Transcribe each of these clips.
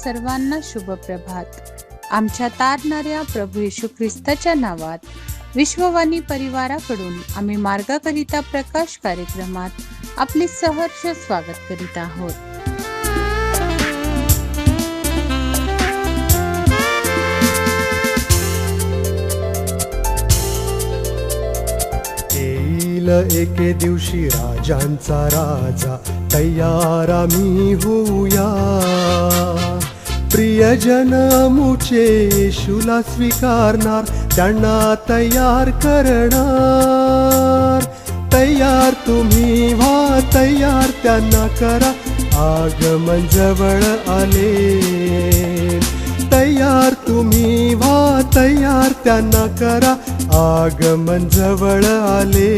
सर्वांना शुभ प्रभात. आमच्या तारणाऱ्या प्रभू येशू ख्रिस्ताच्या नावात विश्ववाणी परिवाराकडून आम्ही मार्गाकरिता प्रकाश कार्यक्रमात आपले सहर्ष स्वागत करीत आहोत. येईल एके दिवशी राजांचा राजा, तयार आम्ही होऊया. प्रियजन मुचे येशूला स्वीकारणार, त्यांना तयार करणार. तयार तुम्ही व्हा, तयार त्यांना करा, आगमन जवळ आले. तयार तुम्ही व्हा, तयार त्यांना करा, आगमन जवळ आले.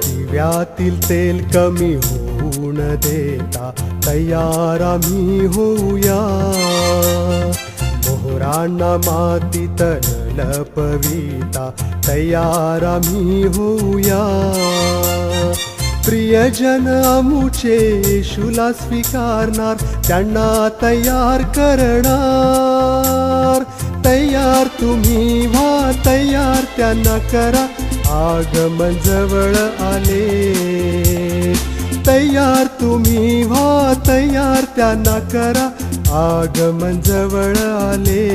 दिव्यातील तेल कमी होऊन देता, तयार आम्ही होऊया. मोहरांना मातीत न लपविता, तयार आम्ही होऊया. प्रियजन आमुचे येशूला स्वीकारणार, त्यांना तयार करणार. तयार तुम्ही व्हा, तयार त्यांना करा, आगमन जवळ आले. तयार तुम्ही व्हा, तयार त्यांना करा, आगमन जवळ आले.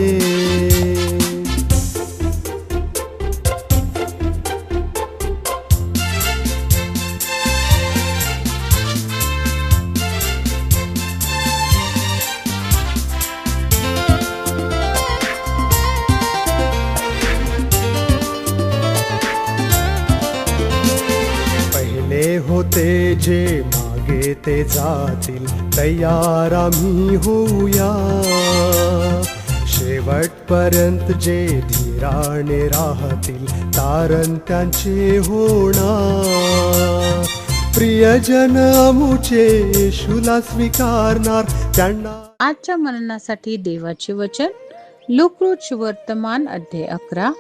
होते जे मागे ते जातील, तयार आम्ही होऊया. शेवटपर्यंत जे धीराने राहतील, तारण त्यांचे होणार. प्रियजन आमुचे येशूला स्वीकारणार, त्यांना. आजच्या मननासाठी देवाचे वचन लूक शुभवर्तमान अध्याय 11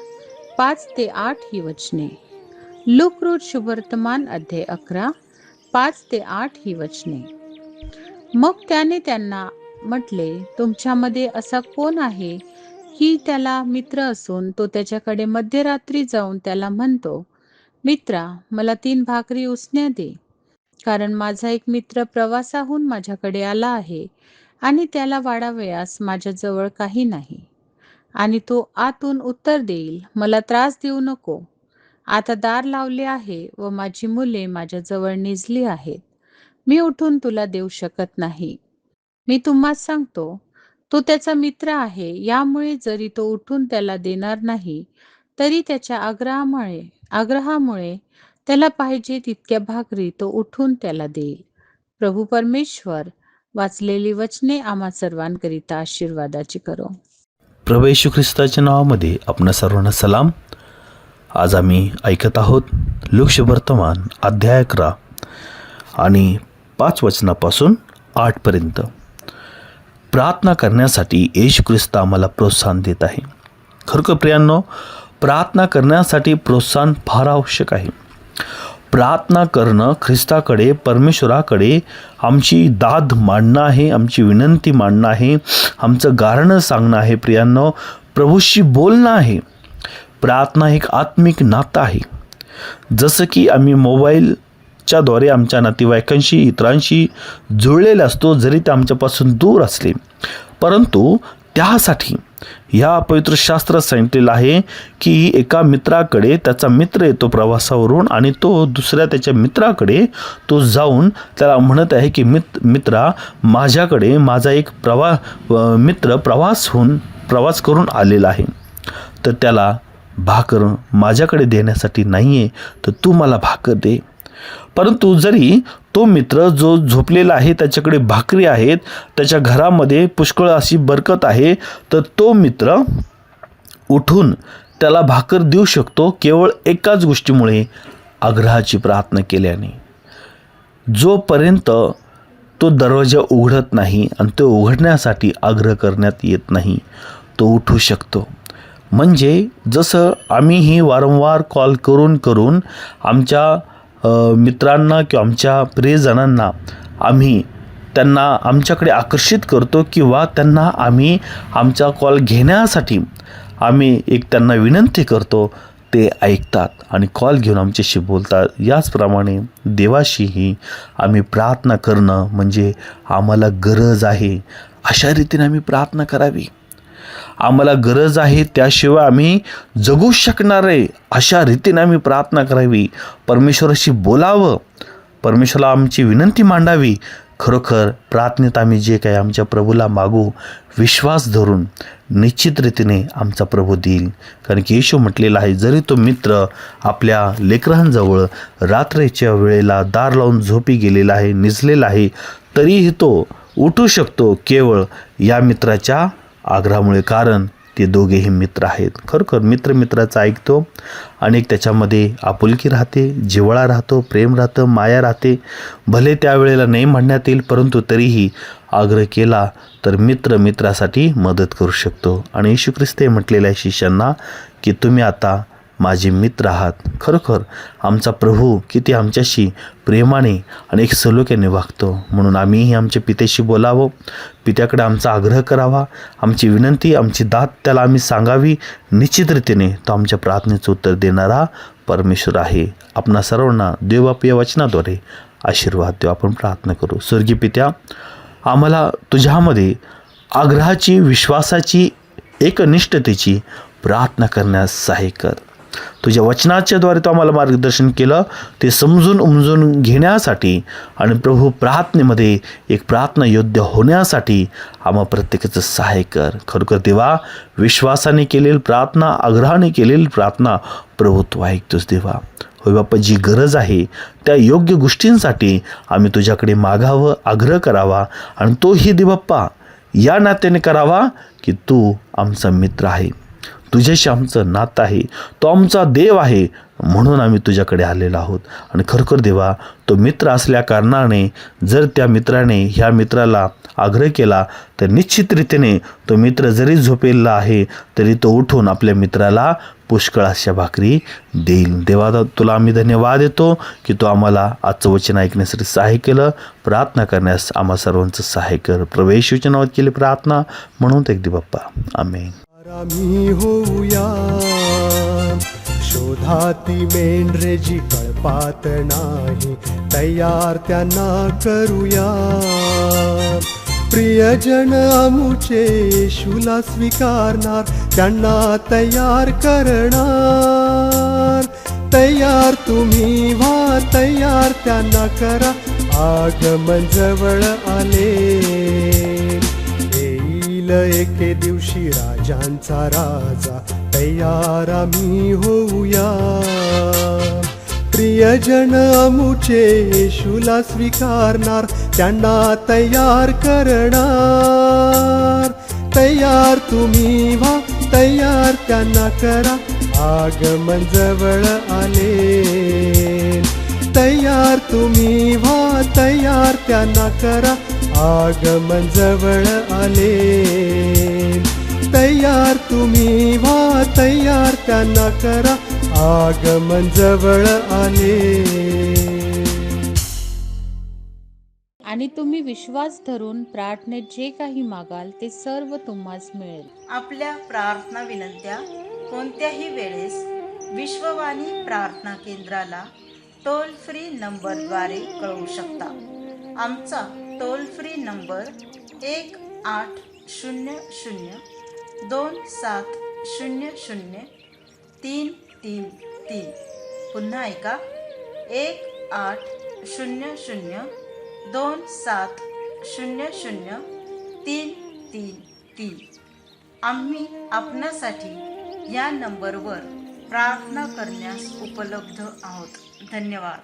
5 ते 8 ही वचने. लूक शुभवर्तमान अध्याय 11 5 ते 8 ही वचने. मग त्याने त्यांना म्हटले, तुमच्यामध्ये असा कोण आहे की त्याला मित्र असून तो त्याच्याकडे मध्यरात्री जाऊन त्याला म्हणतो, मित्रा, मला 3 भाकरी उसण्या दे, कारण माझा एक मित्र प्रवासाहून माझ्याकडे आला आहे आणि त्याला वाढावयास माझ्याजवळ काही नाही. आणि तो आतून उत्तर देईल, मला त्रास देऊ नको, आता दार लावले आहे व माझी मुले माझ्याजवळ निजली आहेत. मी उठून तुला देऊ शकत नाही. मी तुम्हास सांगतो, तो त्याचा मित्र आहे. यामुळे जरी तो उठून त्याला देणार नाही, तरी त्याच्या आग्रहामुळे त्याला पाहिजे तितक्या भाकरी तो उठून त्याला देईल. प्रभू परमेश्वर वाचलेली वचने आम्हा सर्वांकरिता आशीर्वादाची करो. प्रभू येशू ख्रिस्ताच्या नावामध्ये आपणा सर्वांना सलाम. आज आम्ही ऐकत आहोत लूक शुभवर्तमान अध्याय 11 आणि 5 वचनापासून 8 पर्यंत. प्रार्थना करण्यासाठी येशू ख्रिस्त आम्हाला प्रोत्साहन देत आहे. खरोखर प्रियांनो, प्रार्थना करण्यासाठी प्रोत्साहन फार आवश्यक आहे. प्रार्थना करणं ख्रिस्ताकडे, परमेश्वराकडे आमची दाद मांडणं आहे, आमची विनंती मांडणं आहे, आमचं गारणं सांगणं आहे. प्रियांनो, प्रभूशी बोलणं आहे. प्रार्थना एक आत्मिक नातं आहे. जसं की आम्ही मोबाईलच्या द्वारे आमच्या नातेवाईकांशी, इतरांशी जुळलेले असतो, जरी ते आमच्यापासून दूर असले, परंतु त्यासाठी या पवित्र शास्त्रात सांगितलेलं आहे की एका मित्राकडे त्याचा मित्र येतो प्रवासावरून आणि तो दुसऱ्या त्याच्या मित्राकडे तो जाऊन त्याला म्हणत आहे की मित्रा, माझ्याकडे माझा एक मित्र प्रवास करून आलेला आहे, तर त्याला भाकर माझ्याकडे देण्यासाठी नाही आहे, तर तू मला भाकर दे. परंतु जरी तो मित्र जो झोपलेला आहे, त्याच्याकडे भाकरी आहेत, त्याच्या घरामध्ये पुष्कळ अशी बरकत आहे, तर तो मित्र उठून त्याला भाकर देऊ शकतो केवळ एकाच गोष्टीमुळे, आग्रहाची प्रार्थना केल्याने. जोपर्यंत तो दरवाजा उघडत नाही आणि तो उघडण्यासाठी आग्रह करण्यात येत नाही, तो उठू शकतो. म्हणजे जसं आम्हीही वारंवार कॉल करून आमच्या मित्रांना किंवा आमच्या प्रियजनांना आम्ही त्यांना आमच्याकडे आकर्षित करतो, किंवा त्यांना आम्ही आमचा कॉल घेण्यासाठी आम्ही एक त्यांना विनंती करतो, ते ऐकतात आणि कॉल घेऊन आमच्याशी बोलतात. याचप्रमाणे देवाशीही आम्ही प्रार्थना करणं म्हणजे आम्हाला गरज आहे अशा रीतीने आम्ही प्रार्थना करावी. आम्हाला गरज आहे, त्याशिवाय आम्ही जगू शकणार आहे अशा रीतीने आम्ही प्रार्थना करावी. परमेश्वराशी बोलावं, परमेश्वराला आमची विनंती मांडावी. खरोखर प्रार्थनेत आम्ही जे काही आमच्या प्रभूला मागू, विश्वास धरून निश्चित रीतीने आमचा प्रभू देईल. कारण की येशू म्हटलेला आहे, जरी तो मित्र आपल्या लेकरांजवळ रात्रीच्या वेळेला दार लावून झोपी गेलेला आहे, निजलेला आहे, तरीही तो उठू शकतो केवळ या मित्राच्या आग्रहामुळे. कारण ते दोघेही मित्र आहेत. खरोखर मित्र मित्राचा ऐकतो, अनेक त्याच्यामध्ये आपुलकी राहते, जिव्हाळा राहतो, प्रेम राहतं, माया राहते. भले त्यावेळेला नाही म्हणण्यात येईल, परंतु तरीही आग्रह केला तर मित्र मित्रासाठी मदत करू शकतो. आणि येशू ख्रिस्ते म्हटलेल्या शिष्यांना की तुम्ही आता माझे मित्र आहात. खरोखर आमचा प्रभू किती आमच्याशी प्रेमाने आणि एक सलोख्याने वागतो. म्हणून आम्हीही आमच्या पित्याशी बोलावं, पित्याकडे आमचा आग्रह करावा, आमची विनंती, आमची दात त्याला आम्ही सांगावी. निश्चित रीतीने तो आमच्या प्रार्थनेचं उत्तर देणारा परमेश्वर आहे. आपणा सर्वांना देवबाप या वचनाद्वारे आशीर्वाद देऊ. आपण प्रार्थना करू. स्वर्गीय पित्या, आम्हाला तुझ्यामध्ये आग्रहाची, विश्वासाची, एकनिष्ठतेची प्रार्थना करण्यास सहाय्य कर. तुझ्या वचनाच्याद्वारे तो आम्हाला मार्गदर्शन केलं, ते समजून उमजून घेण्यासाठी आणि प्रभू प्रार्थनेमध्ये एक प्रार्थना योद्धा होण्यासाठी आम्हा प्रत्येकाचं सहाय्य कर. खरोखर देवा, विश्वासाने केलेली प्रार्थना, आग्रहाने केलेली प्रार्थना प्रभू तू ऐकतोस देवा. होय बाप्पा, जी गरज आहे त्या योग्य गोष्टींसाठी आम्ही तुझ्याकडे मागावं, आग्रह करावा, आणि तोही देवप्पा या नात्याने करावा की तू आमचा मित्र आहे, तुझ्याशी आमचं नातं आहे, तो आमचा देव आहे, म्हणून आम्ही तुझ्याकडे आलेलो आहोत. आणि खरोखर देवा, तो मित्र असल्या कारणाने जर त्या मित्राने ह्या मित्राला आग्रह केला तर निश्चित रीतीने तो मित्र जरी झोपेला आहे तरी तो उठून आपल्या मित्राला पुष्कळ अशा भाकरी देईल. देवा, तुला आम्ही धन्यवाद देतो की तू आम्हाला आजचं वचन ऐकण्यासाठी सहाय्य केलं. प्रार्थना करण्यास आम्हा सर्वांचं सहाय्य कर. प्रवेश नावात केली प्रार्थना म्हणून ते बाप्पा, आमेन. आम्ही होऊया शोधाती मेंढरे जी कळपात नाही, तयार त्यांना करूया. प्रियजन आमुचे येशूला स्वीकारणार, त्यांना तयार करणार. तयार तुम्ही व्हा, तयार त्यांना करा, आगमन जवळ आले. एके दिवशी राजांचा राजा, तयार आम्ही होऊया. प्रियजन आमुचे येशूला स्वीकारणार, त्यांना तयार करणार. तयार तुम्ही व्हा, तयार त्यांना करा, आगमन जवळ आले. तयार तुम्ही व्हा, तयार त्यांना करा, आगमन जवळ आले. तयार तुम्ही व्हा, तयार त्यांना करा, आगमन जवळ आले. आणि तुम्ही विश्वास धरून प्रार्थनेत जे काही मागाल ते सर्व तुम्हास मिळेल. आपल्या प्रार्थना विनंत्या कोणत्याही वेळेस विश्ववाणी प्रार्थना केंद्राला टोल फ्री नंबरद्वारे कळवू शकता. आमचा टोल फ्री नंबर 1-800-2700-333. पुन्हा ऐका, 1-800-2700-333. आम्ही आपणासाठी या नंबरवर प्रार्थना करण्यास उपलब्ध आहोत. धन्यवाद.